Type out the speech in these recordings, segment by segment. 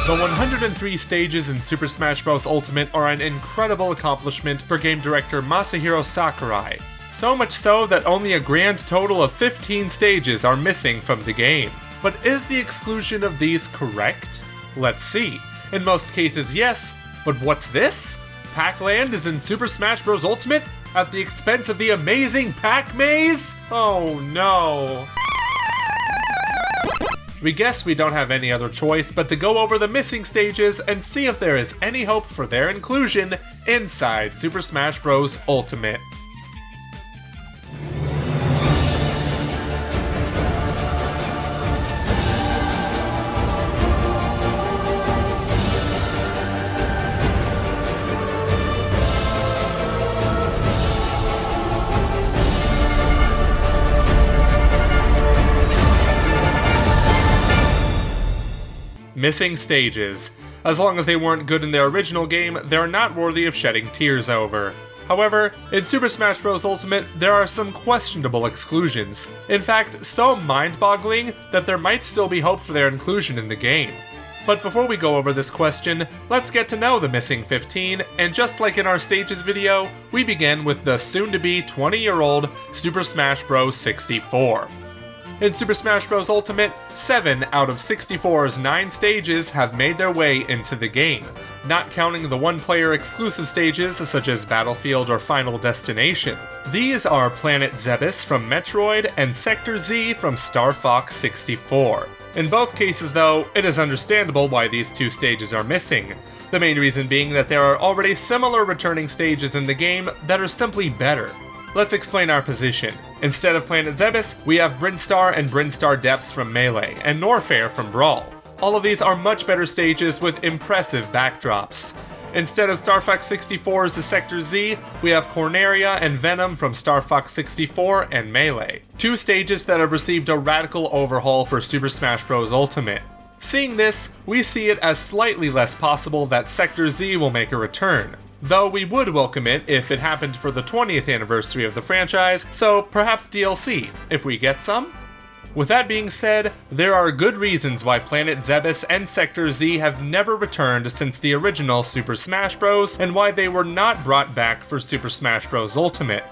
The 103 stages in Super Smash Bros. Ultimate are an incredible accomplishment for game director Masahiro Sakurai. So much so that only a grand total of 15 stages are missing from the game. But is the exclusion of these correct? Let's see. In most cases, yes, but what's this? Pac-Land is in Super Smash Bros. Ultimate at the expense of the amazing Pac-Maze? Oh no. We guess we don't have any other choice but to go over the missing stages and see if there is any hope for their inclusion inside Super Smash Bros. Ultimate. Missing stages. As long as they weren't good in their original game, they're not worthy of shedding tears over. However, in Super Smash Bros. Ultimate, there are some questionable exclusions. In fact, so mind-boggling that there might still be hope for their inclusion in the game. But before we go over this question, let's get to know the missing 15, and just like in our stages video, we begin with the soon-to-be 20-year-old Super Smash Bros. 64. In Super Smash Bros. Ultimate, 7 out of 64's 9 stages have made their way into the game, not counting the one-player exclusive stages such as Battlefield or Final Destination. These are Planet Zebes from Metroid and Sector Z from Star Fox 64. In both cases though, it is understandable why these two stages are missing, the main reason being that there are already similar returning stages in the game that are simply better. Let's explain our position. Instead of Planet Zebes, we have Brinstar and Brinstar Depths from Melee, and Norfair from Brawl. All of these are much better stages with impressive backdrops. Instead of Star Fox 64's Sector Z, we have Corneria and Venom from Star Fox 64 and Melee. Two stages that have received a radical overhaul for Super Smash Bros. Ultimate. Seeing this, we see it as slightly less possible that Sector Z will make a return. Though we would welcome it if it happened for the 20th anniversary of the franchise, so perhaps DLC, if we get some? With that being said, there are good reasons why Planet Zebes and Sector Z have never returned since the original Super Smash Bros., and why they were not brought back for Super Smash Bros. Ultimate.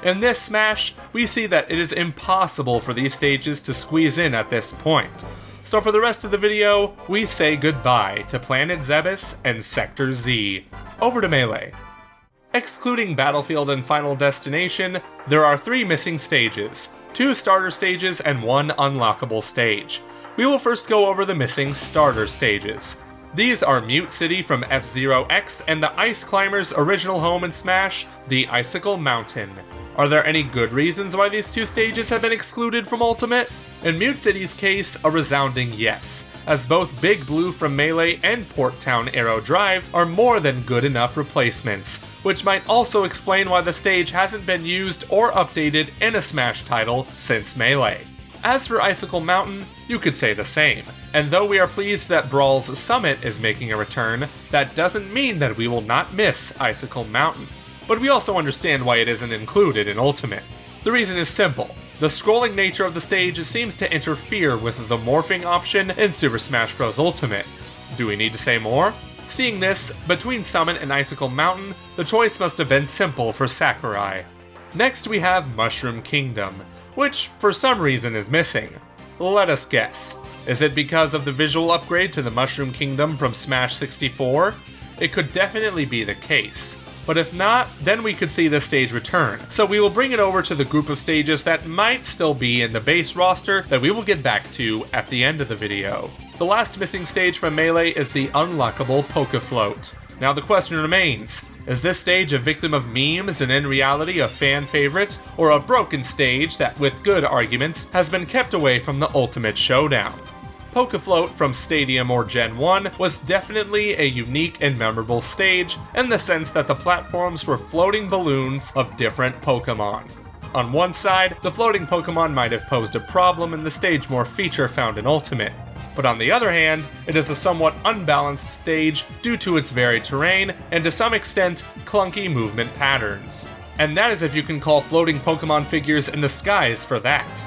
In this Smash, we see that it is impossible for these stages to squeeze in at this point. So for the rest of the video, we say goodbye to Planet Zebes and Sector Z. Over to Melee. Excluding Battlefield and Final Destination, there are 3 missing stages, 2 starter stages and 1 unlockable stage. We will first go over the missing starter stages. These are Mute City from F-Zero X and the Ice Climber's original home in Smash, the Icicle Mountain. Are there any good reasons why these 2 stages have been excluded from Ultimate? In Mute City's case, a resounding yes, as both Big Blue from Melee and Port Town Arrow Drive are more than good enough replacements, which might also explain why the stage hasn't been used or updated in a Smash title since Melee. As for Icicle Mountain, you could say the same, and though we are pleased that Brawl's Summit is making a return, that doesn't mean that we will not miss Icicle Mountain. But we also understand why it isn't included in Ultimate. The reason is simple. The scrolling nature of the stage seems to interfere with the morphing option in Super Smash Bros. Ultimate. Do we need to say more? Seeing this, between Summit and Icicle Mountain, the choice must have been simple for Sakurai. Next we have Mushroom Kingdom, which for some reason is missing. Let us guess. Is it because of the visual upgrade to the Mushroom Kingdom from Smash 64? It could definitely be the case. But if not, then we could see this stage return, so we will bring it over to the group of stages that might still be in the base roster that we will get back to at the end of the video. The last missing stage from Melee is the unlockable Poke-Float. Now the question remains, is this stage a victim of memes and in reality a fan favorite, or a broken stage that with good arguments has been kept away from the Ultimate Showdown? Poke-Float from Stadium or Gen 1 was definitely a unique and memorable stage in the sense that the platforms were floating balloons of different Pokemon. On one side, the floating Pokemon might have posed a problem in the stage more feature found in Ultimate, but on the other hand, it is a somewhat unbalanced stage due to its varied terrain and to some extent, clunky movement patterns. And that is if you can call floating Pokemon figures in the skies for that.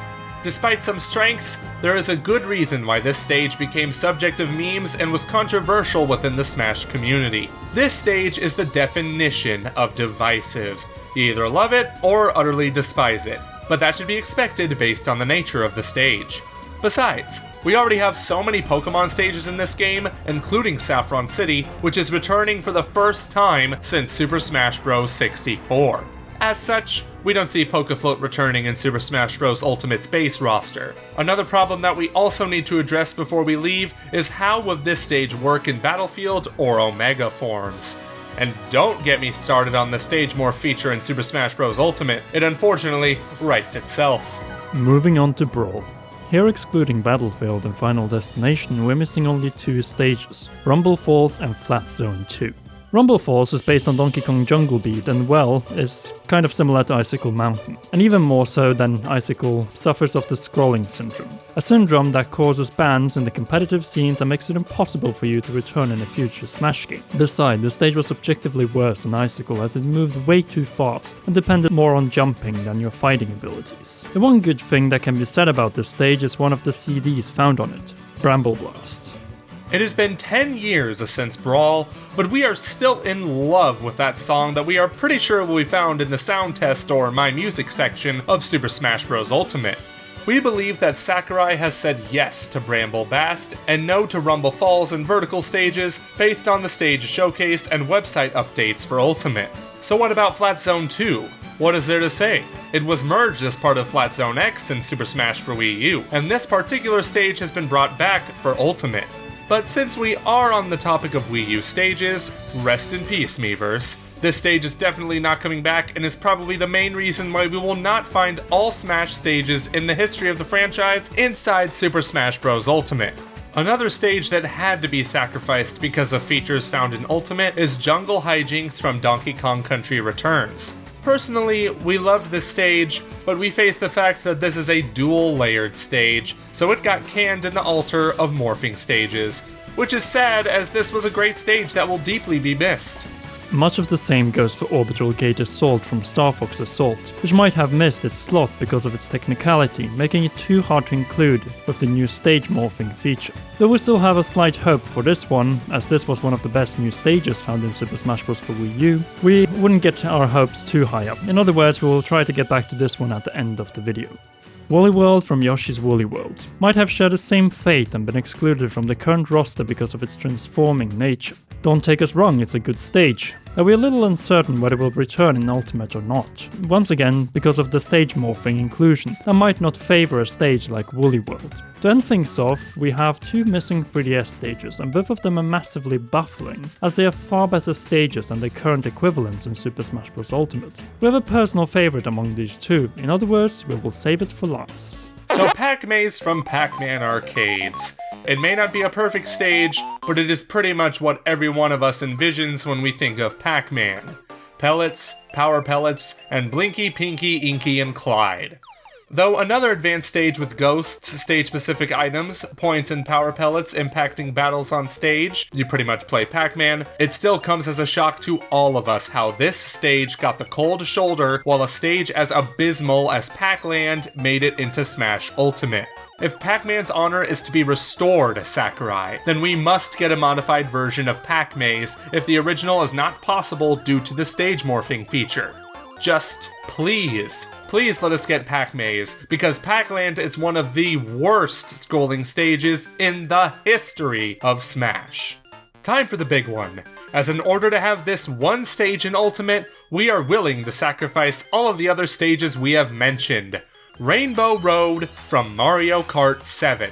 Despite some strengths, there is a good reason why this stage became subject of memes and was controversial within the Smash community. This stage is the definition of divisive. You either love it or utterly despise it, but that should be expected based on the nature of the stage. Besides, we already have so many Pokemon stages in this game, including Saffron City, which is returning for the first time since Super Smash Bros. 64. As such, we don't see Pokefloat returning in Super Smash Bros. Ultimate's base roster. Another problem that we also need to address before we leave is how will this stage work in Battlefield or Omega forms. And don't get me started on the stage morph feature in Super Smash Bros. Ultimate, it unfortunately writes itself. Moving on to Brawl. Here, excluding Battlefield and Final Destination, we're missing only 2 stages, Rumble Falls and Flat Zone 2. Rumble Falls is based on Donkey Kong Jungle Beat and, well, is kind of similar to Icicle Mountain, and even more so than Icicle suffers of the scrolling syndrome, a syndrome that causes bans in the competitive scenes and makes it impossible for you to return in a future Smash game. Besides, the stage was objectively worse than Icicle as it moved way too fast and depended more on jumping than your fighting abilities. The one good thing that can be said about this stage is one of the CDs found on it, Bramble Blast. It has been 10 years since Brawl, but we are still in love with that song that we are pretty sure will be found in the sound test or My Music section of Super Smash Bros. Ultimate. We believe that Sakurai has said yes to Bramble Blast and no to Rumble Falls and vertical stages based on the stage showcase and website updates for Ultimate. So what about Flat Zone 2? What is there to say? It was merged as part of Flat Zone X in Super Smash for Wii U, and this particular stage has been brought back for Ultimate. But since we are on the topic of Wii U stages, rest in peace, Miiverse. This stage is definitely not coming back and is probably the main reason why we will not find all Smash stages in the history of the franchise inside Super Smash Bros. Ultimate. Another stage that had to be sacrificed because of features found in Ultimate is Jungle Hijinks from Donkey Kong Country Returns. Personally, we loved this stage, but we face the fact that this is a dual-layered stage, so it got canned in the altar of morphing stages, which is sad as this was a great stage that will deeply be missed. Much of the same goes for Orbital Gate Assault from Star Fox Assault, which might have missed its slot because of its technicality, making it too hard to include with the new stage morphing feature. Though we still have a slight hope for this one, as this was one of the best new stages found in Super Smash Bros. For Wii U, we wouldn't get our hopes too high up. In other words, we will try to get back to this one at the end of the video. Woolly World from Yoshi's Woolly World might have shared the same fate and been excluded from the current roster because of its transforming nature. Don't take us wrong, it's a good stage, though we're a little uncertain whether it will return in Ultimate or not. Once again, because of the stage morphing inclusion, that might not favour a stage like Woolly World. To end things off, we have 2 missing 3DS stages, and both of them are massively baffling, as they are far better stages than their current equivalents in Super Smash Bros. Ultimate. We have a personal favourite among these 2, in other words, we will save it for last. So Pac-Maze from Pac-Man Arcades. It may not be a perfect stage, but it is pretty much what every one of us envisions when we think of Pac-Man. Pellets, Power Pellets, and Blinky, Pinky, Inky, and Clyde. Though another advanced stage with ghosts, stage-specific items, points, and power pellets impacting battles on stage, you pretty much play Pac-Man, it still comes as a shock to all of us how this stage got the cold shoulder while a stage as abysmal as Pac-Land made it into Smash Ultimate. If Pac-Man's honor is to be restored, Sakurai, then we must get a modified version of Pac-Maze if the original is not possible due to the stage morphing feature. Just please let us get Pac-Maze, because Pac-Land is one of the worst scrolling stages in the history of Smash. Time for the big one, as in order to have this one stage in Ultimate, we are willing to sacrifice all of the other stages we have mentioned. Rainbow Road from Mario Kart 7.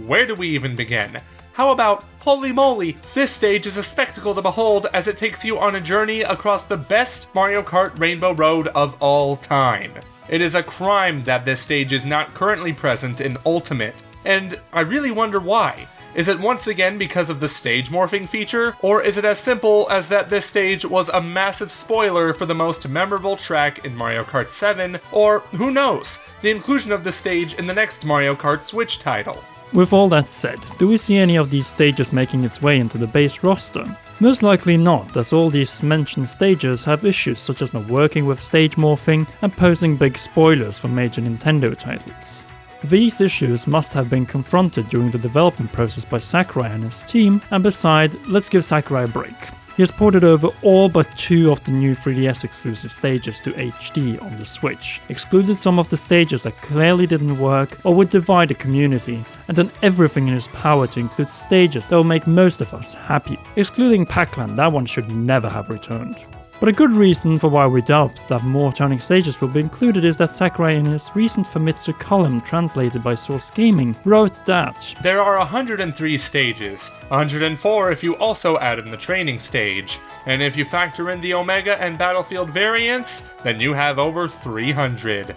Where do we even begin? How about, holy moly, this stage is a spectacle to behold as it takes you on a journey across the best Mario Kart Rainbow Road of all time. It is a crime that this stage is not currently present in Ultimate, and I really wonder why. Is it once again because of the stage morphing feature, or is it as simple as that this stage was a massive spoiler for the most memorable track in Mario Kart 7, or who knows, the inclusion of the stage in the next Mario Kart Switch title? With all that said, do we see any of these stages making its way into the base roster? Most likely not, as all these mentioned stages have issues such as not working with stage morphing and posing big spoilers for major Nintendo titles. These issues must have been confronted during the development process by Sakurai and his team, and besides, let's give Sakurai a break. He has ported over all but 2 of the new 3DS exclusive stages to HD on the Switch, excluded some of the stages that clearly didn't work or would divide the community, and done everything in his power to include stages that will make most of us happy. Excluding PacMan, that one should never have returned. But a good reason for why we doubt that more turning stages will be included is that Sakurai in his recent Famitsu column translated by Source Gaming wrote that there are 103 stages, 104 if you also add in the training stage, and if you factor in the Omega and Battlefield variants, then you have over 300.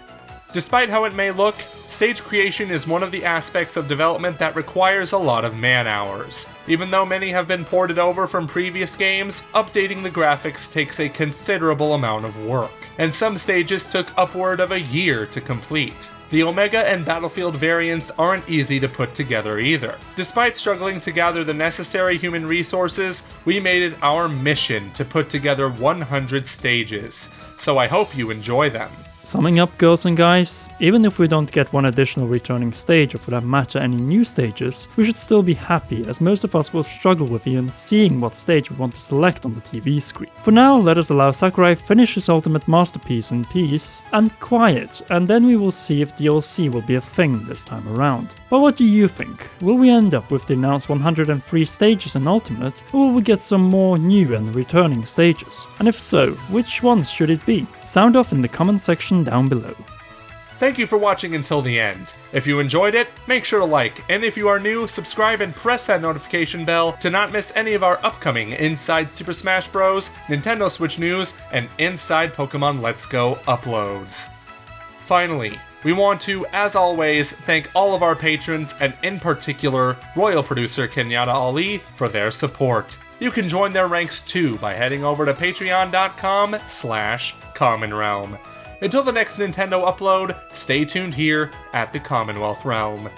Despite how it may look, stage creation is one of the aspects of development that requires a lot of man-hours. Even though many have been ported over from previous games, updating the graphics takes a considerable amount of work, and some stages took upward of a year to complete. The Omega and Battlefield variants aren't easy to put together either. Despite struggling to gather the necessary human resources, we made it our mission to put together 100 stages, so I hope you enjoy them. Summing up, girls and guys, even if we don't get one additional returning stage or for that matter any new stages, we should still be happy as most of us will struggle with even seeing what stage we want to select on the TV screen. For now, let us allow Sakurai finish his ultimate masterpiece in peace and quiet, and then we will see if DLC will be a thing this time around. But what do you think? Will we end up with the announced 103 stages in Ultimate, or will we get some more new and returning stages? And if so, which ones should it be? Sound off in the comment section down below. Thank you for watching until the end. If you enjoyed it, make sure to like, and if you are new, subscribe and press that notification bell to not miss any of our upcoming Inside Super Smash Bros., Nintendo Switch news, and Inside Pokemon Let's Go uploads. Finally, we want to, as always, thank all of our patrons, and in particular, Royal Producer Kenyatta Ali, for their support. You can join their ranks too by heading over to patreon.com/commonrealm. Until the next Nintendo upload, stay tuned here at the Commonwealth Realm.